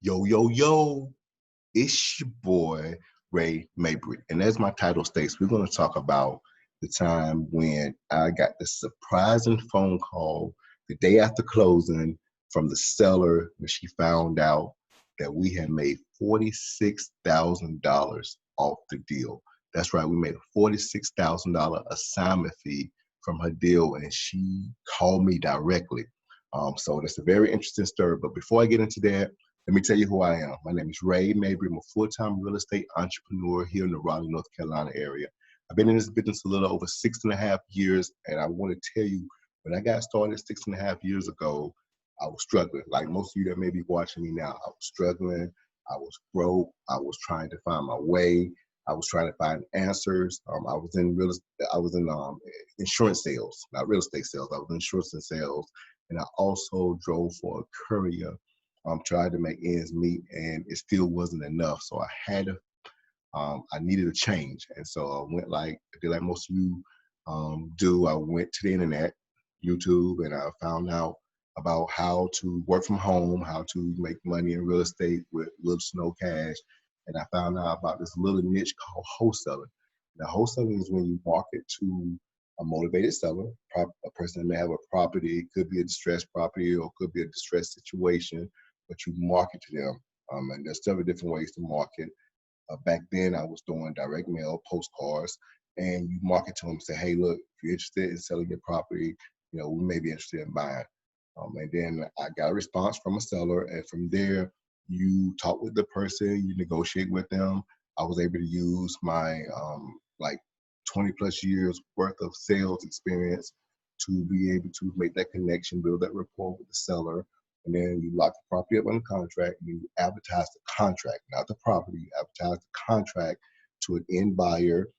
Yo, yo, yo, it's your boy, Ray Mabry. And as my title states, we're going to talk about the time when I got the surprising phone call the day after closing from the seller when she found out that we had made $46,000 off the deal. That's right, we made a $46,000 assignment fee from her deal, and she called me directly. So that's a very interesting story. But before I get into that, let me tell you who I am. My name is Ray Mabry. I'm a full-time real estate entrepreneur here in the Raleigh, North Carolina area. I've been in this business a little over 6.5 years, and I want to tell you, when I got started 6.5 years ago, I was struggling. Like most of you that may be watching me now, I was struggling. I was broke. I was trying to find my way. I was trying to find answers. I was in real. I was in insurance sales, not real estate sales. I was in insurance and sales, and I also drove for a courier, tried to make ends meet, and it still wasn't enough. So I needed a change, and so I went I did like most of you do. I went to the internet, YouTube, and I found out about how to work from home, how to make money in real estate with little to no cash, and I found out about this little niche called wholesaling. Now, wholesaling is when you market to a motivated seller, a person that may have a property, it could be a distressed property or it could be a distressed situation, but you market to them. And there's several different ways to market. Back then, I was doing direct mail, postcards, and you market to them and say, hey, look, if you're interested in selling your property, we may be interested in buying. And then I got a response from a seller, and from there, you talk with the person, you negotiate with them. I was able to use my like 20 plus years worth of sales experience to be able to make that connection, build that rapport with the seller, and then you lock the property up on the contract. You advertise the contract, not the property. You advertise the contract to an end buyer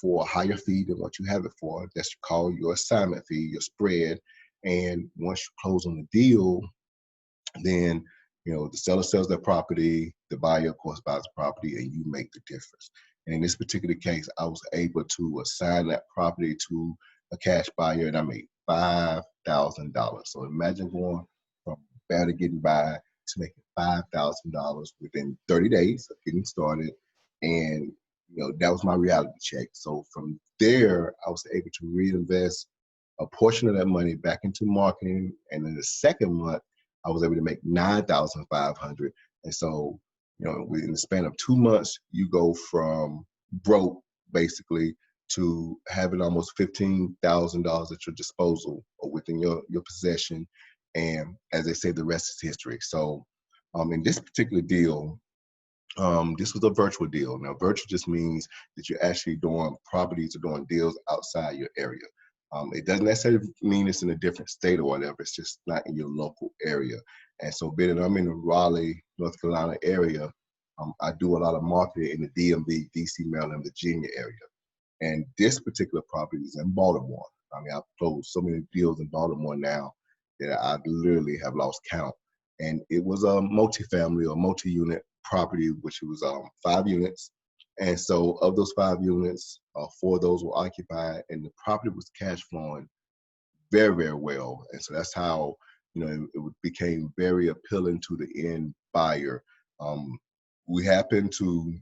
for a higher fee than what you have it for. That's called your assignment fee, your spread. And once you close on the deal, then the seller sells their property, the buyer of course buys the property, and you make the difference. And in this particular case, I was able to assign that property to a cash buyer, and I made $5,000. So imagine going from barely getting by to making $5,000 within 30 days of getting started. And that was my reality check. So from there, I was able to reinvest a portion of that money back into marketing. And in the second month, I was able to make 9,500. And so, in the span of 2 months, you go from broke basically to having almost $15,000 at your disposal or within your possession. And as they say, the rest is history. So, in this particular deal, this was a virtual deal. Now, virtual just means that you're actually doing properties or doing deals outside your area. It doesn't necessarily mean it's in a different state or whatever. It's just not in your local area. And so, being that I'm in the Raleigh, North Carolina area, I do a lot of marketing in the DMV, DC, Maryland, Virginia area. And this particular property is in Baltimore. I mean, I've closed so many deals in Baltimore now that I literally have lost count. And it was a multifamily or multi-unit property, which was 5 units. And so of those 5 units, 4 of those were occupied, and the property was cash flowing very, very well. And so that's how, it became very appealing to the end buyer. We happened to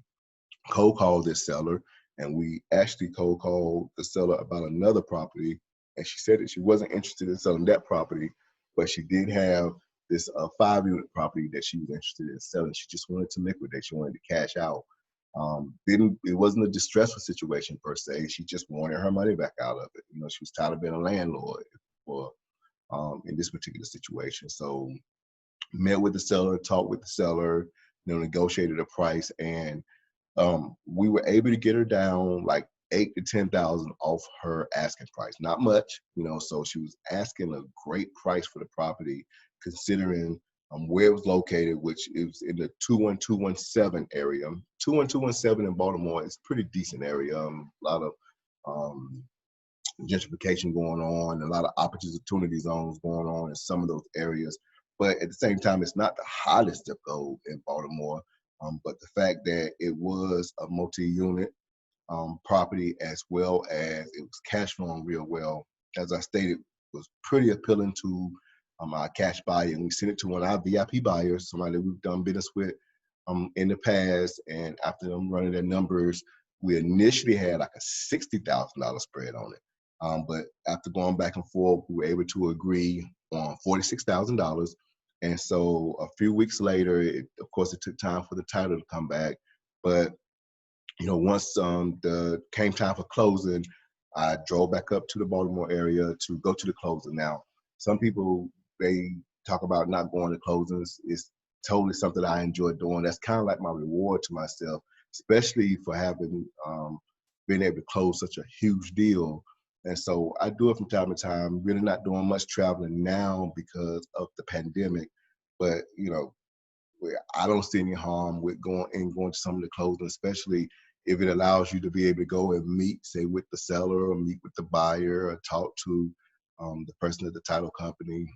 cold call this seller, and we actually cold called the seller about another property, and she said that she wasn't interested in selling that property, but she did have this 5 unit property that she was interested in selling. She just wanted to liquidate. She wanted to cash out. Didn't It wasn't a distressful situation per se. She just wanted her money back out of it. She was tired of being a landlord for in this particular situation. So met with the seller, talked with the seller, negotiated a price, and we were able to get her down like 8 to 10,000 off her asking price. Not much, so she was asking a great price for the property, considering where it was located, which is in the 21217 area. 21217 in Baltimore is a pretty decent area. A lot of um, gentrification going on, a lot of opportunity zones going on in some of those areas. But at the same time, it's not the hottest zip code in Baltimore. But the fact that it was a multi-unit property, as well as it was cash flowing real well, as I stated, was pretty appealing to our cash buyer, and we sent it to one of our VIP buyers, somebody that we've done business with in the past. And after them running their numbers, we initially had like a $60,000 spread on it. But after going back and forth, we were able to agree on $46,000. And so a few weeks later, of course, it took time for the title to come back. But once the came time for closing, I drove back up to the Baltimore area to go to the closing. Now, some people, they talk about not going to closings. It's totally something I enjoy doing. That's kind of like my reward to myself, especially for having been able to close such a huge deal. And so I do it from time to time, really not doing much traveling now because of the pandemic. But, I don't see any harm with going to some of the closings, especially if it allows you to be able to go and meet, say, with the seller or meet with the buyer or talk to the person at the title company.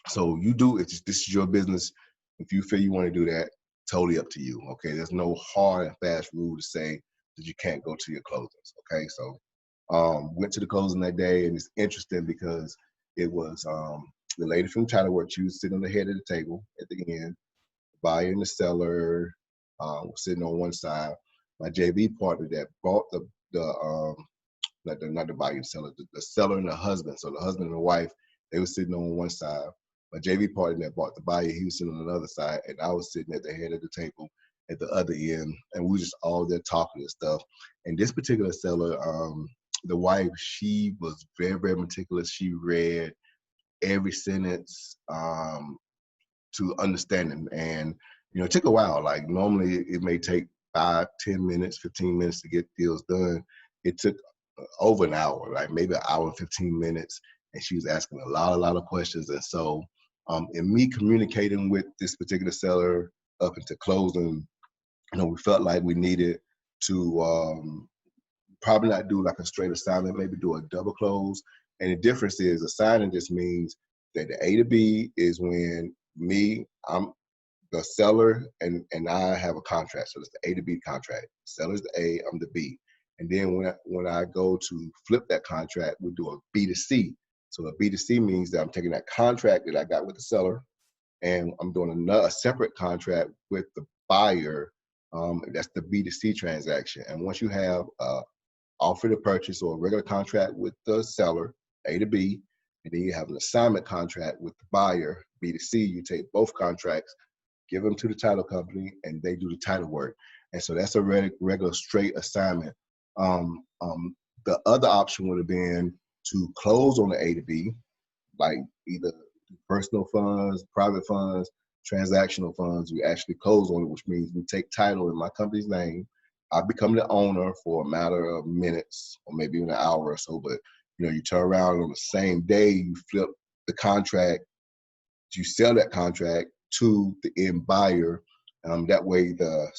So this is your business. If you feel you want to do that, totally up to you. Okay, there's no hard and fast rule to say that you can't go to your closings. Okay, so went to the closing that day, and it's interesting because it was the lady from title work. She was sitting on the head of the table at the end. Buyer and the seller was sitting on one side. My JV partner that bought not the buyer and seller, the seller and the husband. So the husband and the wife, they were sitting on one side. My JV partner that bought the buyer, he was sitting on the other side, and I was sitting at the head of the table at the other end, and we were just all there talking and stuff. And this particular seller, the wife, she was very, very meticulous. She read every sentence to understand them. And, it took a while. Like normally it may take 5, 10 minutes, 15 minutes to get deals done. It took over an hour, like maybe an hour and 15 minutes. And she was asking a lot of questions. And so in me communicating with this particular seller up into closing, we felt like we needed to probably not do like a straight assignment, maybe do a double close. And the difference is a signing just means that the A to B is when I'm the seller and I have a contract. So it's the A to B contract. Seller's the A, I'm the B. And then when I go to flip that contract, we do a B to C. So a B to C means that I'm taking that contract that I got with the seller and I'm doing a separate contract with the buyer. That's the B to C transaction. And once you have offer to purchase or a regular contract with the seller, A to B, and then you have an assignment contract with the buyer, B to C, you take both contracts, give them to the title company, and they do the title work. And so that's a regular straight assignment. The other option would have been to close on the A to B, like either personal funds, private funds, transactional funds. You actually close on it, which means we take title in my company's name. I become the owner for a matter of minutes or maybe even an hour or so. But you turn around on the same day, you flip the contract, you sell that contract to the end buyer. That way the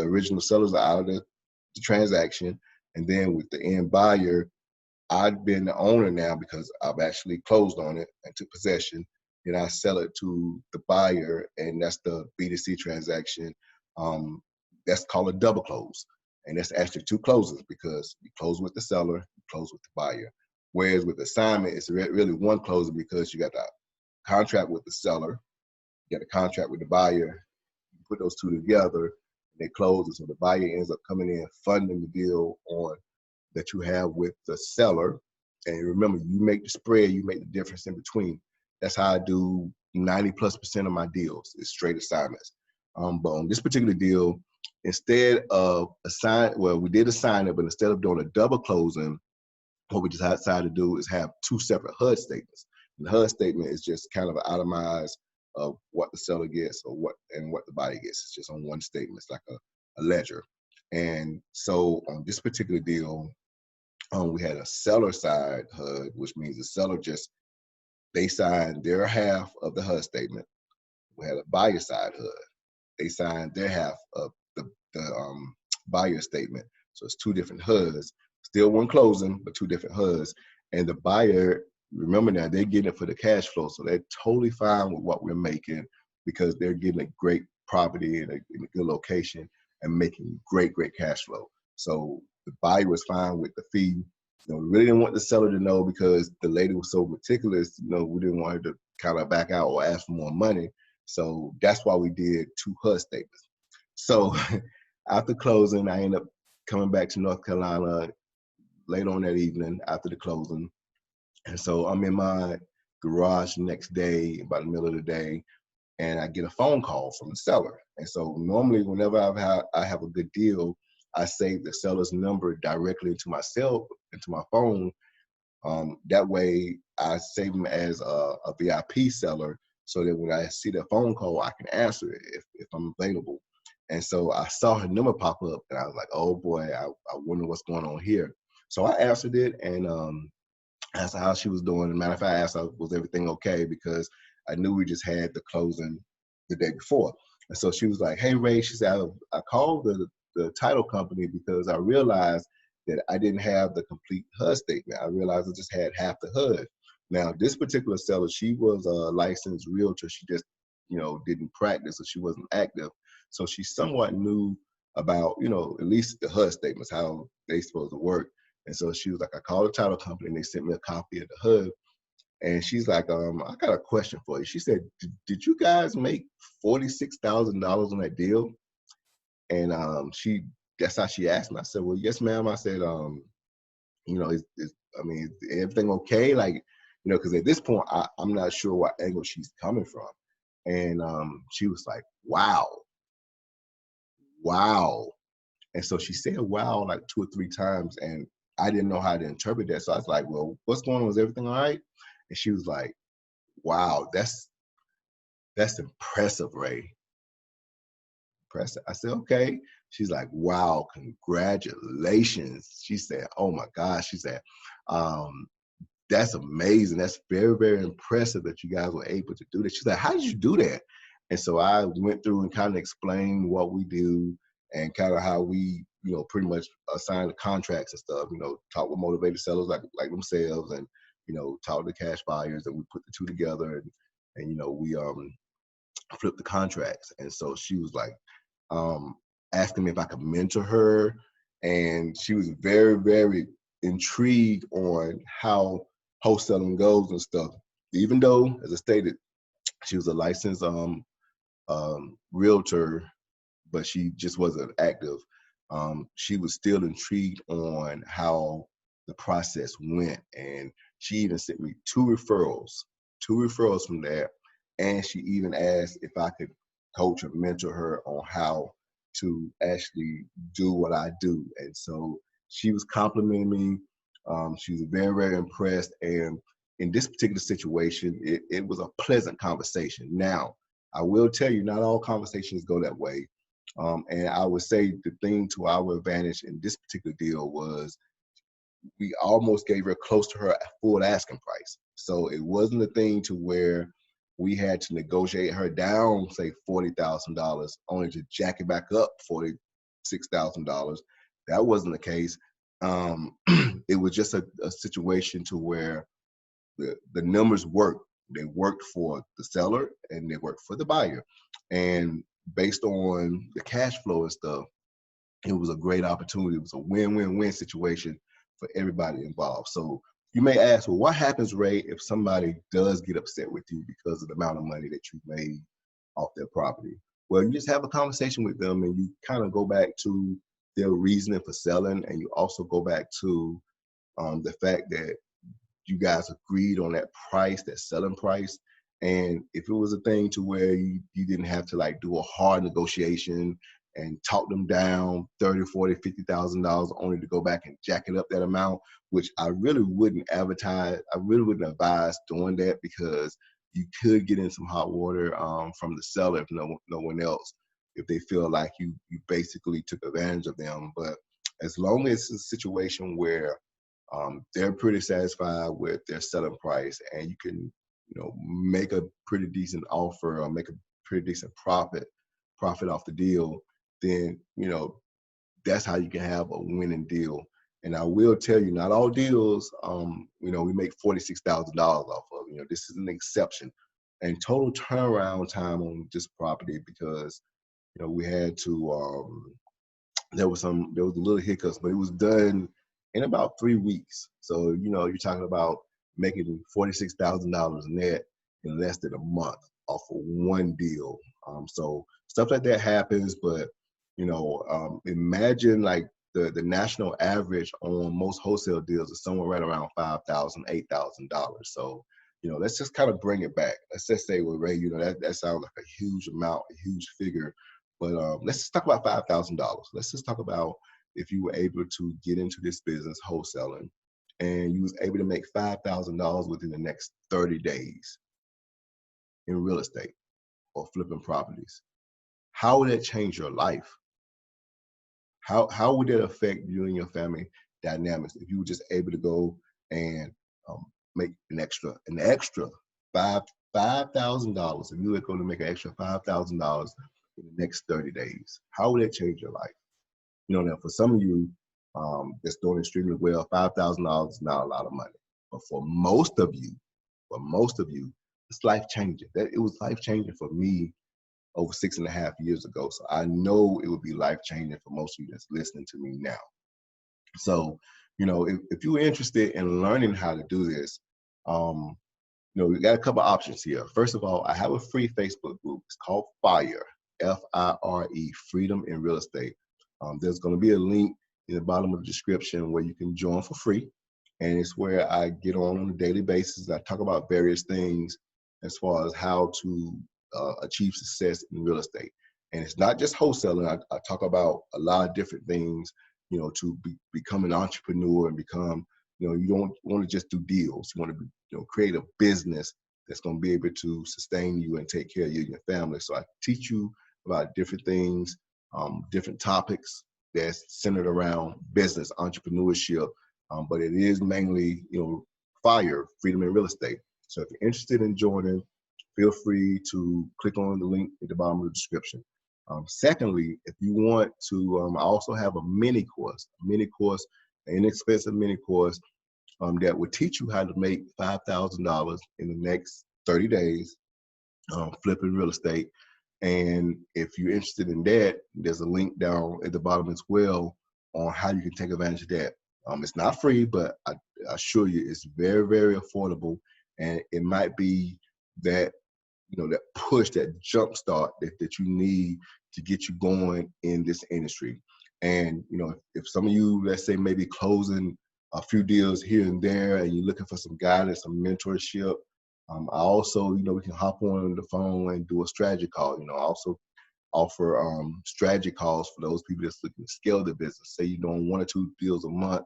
original sellers are out of the transaction. And then with the end buyer, I've been the owner now because I've actually closed on it and took possession. And I sell it to the buyer, and that's the B2C transaction. That's called a double close. And that's actually two closes because you close with the seller, you close with the buyer. Whereas with assignment, it's really one closing because you got the contract with the seller, you got a contract with the buyer, you put those two together, and they close. And so the buyer ends up coming in, funding the deal on that you have with the seller. And remember, you make the spread, you make the difference in between. That's how I do 90+% of my deals, is straight assignments. But on this particular deal, instead of we did assign it, but instead of doing a double closing, what we decided to do is have two separate HUD statements. And the HUD statement is just kind of an itemized of what the seller gets or what the buyer gets. It's just on one statement. It's like a ledger. And so on this particular deal, we had a seller side HUD, which means the seller they signed their half of the HUD statement. We had a buyer side HUD. They signed their half of the buyer statement. So it's two different HUDs. Still one closing, but two different HUDs. And the buyer, remember now, they're getting it for the cash flow. So they're totally fine with what we're making because they're getting a great property in a good location and making great cash flow. So the buyer was fine with the fee. We really didn't want the seller to know because the lady was so meticulous. We didn't want her to kind of back out or ask for more money. So that's why we did 2 HUD statements. So after closing, I ended up coming back to North Carolina late on that evening after the closing. And so I'm in my garage the next day, about the middle of the day, and I get a phone call from the seller. And so normally whenever I have a good deal, I save the seller's number directly into my phone. That way I save them as a VIP seller so that when I see the phone call, I can answer it if I'm available. And so I saw her number pop up and I was like, oh boy, I wonder what's going on here. So I answered it and asked her how she was doing. As a matter of fact, I asked her, was everything okay? Because I knew we just had the closing the day before. And so she was like, hey, Ray, she said, I called the title company because I realized that I didn't have the complete HUD statement. I realized I just had half the HUD. Now, this particular seller, she was a licensed realtor. She just, didn't practice, so she wasn't active. So she somewhat knew about, at least the HUD statements, how they supposed to work. And so she was like, I called the title company and they sent me a copy of the HUD. And she's like, I got a question for you. She said, did you guys make $46,000 on that deal? And that's how she asked me. I said, well, yes, ma'am. I said, is everything okay? Like, because at this point, I'm not sure what angle she's coming from. And she was like, wow. And so she said wow like 2 or 3 times, and I didn't know how to interpret that. So I was like, well, what's going on? Is everything all right? And she was like, wow, that's impressive, Ray. Impressive. I said, okay. She's like, wow, congratulations. She said, oh my gosh. She said, um, that's amazing. That's very, very impressive that you guys were able to do that. She's like, how did you do that? And so I went through and kind of explained what we do and kind of how we, pretty much assign the contracts and stuff, talk with motivated sellers like themselves and, talk to cash buyers, and we put the two together and we flip the contracts. And so she was like, um, asking me if I could mentor her. And she was very, very intrigued on how wholesaling goes and stuff. Even though, as I stated, she was a licensed realtor, but she just wasn't active. She was still intrigued on how the process went. And she even sent me two referrals from that. And she even asked if I could coach or mentor her on how to actually do what I do. And so she was complimenting me. She was very, very impressed. And in this particular situation, it was a pleasant conversation. Now, I will tell you, not all conversations go that way. And I would say the thing to our advantage in this particular deal was we almost gave her close to her full asking price. So it wasn't a thing to where we had to negotiate her down, say $40,000, only to jack it back up $46,000. That wasn't the case. It was just a situation to where the numbers worked. They worked for the seller and they worked for the buyer. And based on the cash flow and stuff, it was a great opportunity. It was a win-win-win situation for everybody involved. So you may ask, well, what happens, Ray, if somebody does get upset with you because of the amount of money that you made off their property? Well, you just have a conversation with them and you kind of go back to their reasoning for selling, and you also go back to the fact that you guys agreed on that price, that selling price. And if it was a thing to where you didn't have to like do a hard negotiation and talk them down 30, 40, $50,000 only to go back and jack it up that amount, which I really wouldn't advertise. I really wouldn't advise doing that, because you could get in some hot water from the seller if no one else, if they feel like you basically took advantage of them. But as long as it's a situation where they're pretty satisfied with their selling price, and you can, make a pretty decent offer or make a pretty decent profit off the deal, then, that's how you can have a winning deal. And I will tell you, not all deals, we make $46,000 off of. This is an exception. And total turnaround time on this property, because, we had to, there was a little hiccups, but it was done in about 3 weeks. So, you're talking about making $46,000 net in less than a month off of one deal. So stuff like that happens, but imagine like the national average on most wholesale deals is somewhere right around $5,000, $8,000. So let's just kind of bring it back. Let's just say, well, Ray, that sounds like a huge amount, a huge figure, but let's just talk about $5,000. Let's just talk about if you were able to get into this business wholesaling and you was able to make $5,000 within the next 30 days in real estate or flipping properties. How would that change your life? How would that affect you and your family dynamics if you were just able to go and make an extra $5,000? If you were going to make an extra $5,000 in the next 30 days, how would that change your life? Now for some of you that's doing extremely well, $5,000 is not a lot of money, but for most of you, it's life changing. That it was life changing for me over 6.5 years ago. So I know it would be life changing for most of you that's listening to me now. So, if you're interested in learning how to do this, we got a couple options here. First of all, I have a free Facebook group. It's called FIRE, FIRE, Freedom in Real Estate. There's going to be a link in the bottom of the description where you can join for free. And it's where I get on a daily basis. I talk about various things as far as how to achieve success in real estate. And it's not just wholesaling. I talk about a lot of different things, to become an entrepreneur and become, you don't want to just do deals. You want to create a business that's going to be able to sustain you and take care of you and your family. So I teach you about different things, different topics that's centered around business, entrepreneurship, but it is mainly, FIRE, Freedom in Real Estate. So if you're interested in joining, feel free to click on the link at the bottom of the description. Secondly, if you want to, I also have a mini course, an inexpensive mini course that will teach you how to make $5,000 in the next 30 days, flipping real estate. And if you're interested in that, there's a link down at the bottom as well on how you can take advantage of that. It's not free, but I assure you it's very, very affordable. And it might be that, that push, that jump start that you need to get you going in this industry. And, if some of you, let's say maybe closing a few deals here and there and you're looking for some guidance, some mentorship, I also, we can hop on the phone and do a strategy call. I also offer strategy calls for those people that's looking to scale their business. Say you're doing 1 or 2 deals a month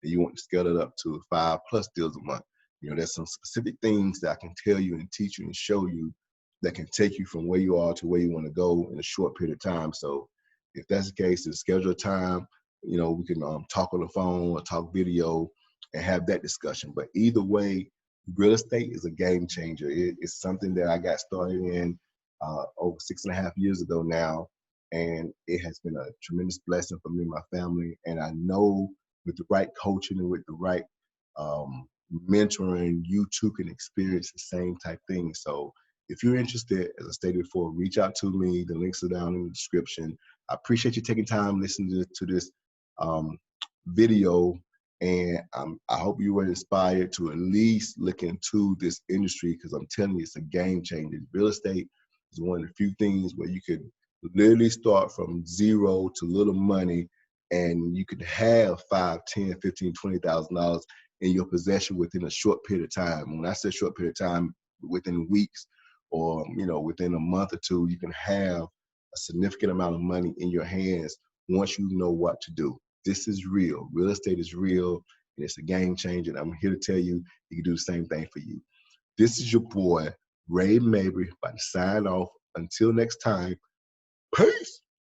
and you want to scale it up to 5+ deals a month. There's some specific things that I can tell you and teach you and show you that can take you from where you are to where you want to go in a short period of time. So if that's the case, then schedule a time, we can talk on the phone or talk video and have that discussion. But either way, real estate is a game changer. It's something that I got started in over 6.5 years ago now, and it has been a tremendous blessing for me and my family. And I know with the right coaching and with the right mentoring, you too can experience the same type thing. So if you're interested, as I stated before, reach out to me. The links are down in the description. I appreciate you taking time listening to this video, and I hope you were inspired to at least look into this industry, because I'm telling you, it's a game changer. Real estate is one of the few things where you could literally start from zero to little money, and you could have $5, $10, $15, $20,000 in your possession within a short period of time. When I say short period of time, within weeks or within a month or two, you can have a significant amount of money in your hands once you know what to do. This is real. Real estate is real, and it's a game changer. And I'm here to tell you, you can do the same thing for you. This is your boy, Ray Mabry, about to sign off. Until next time, peace.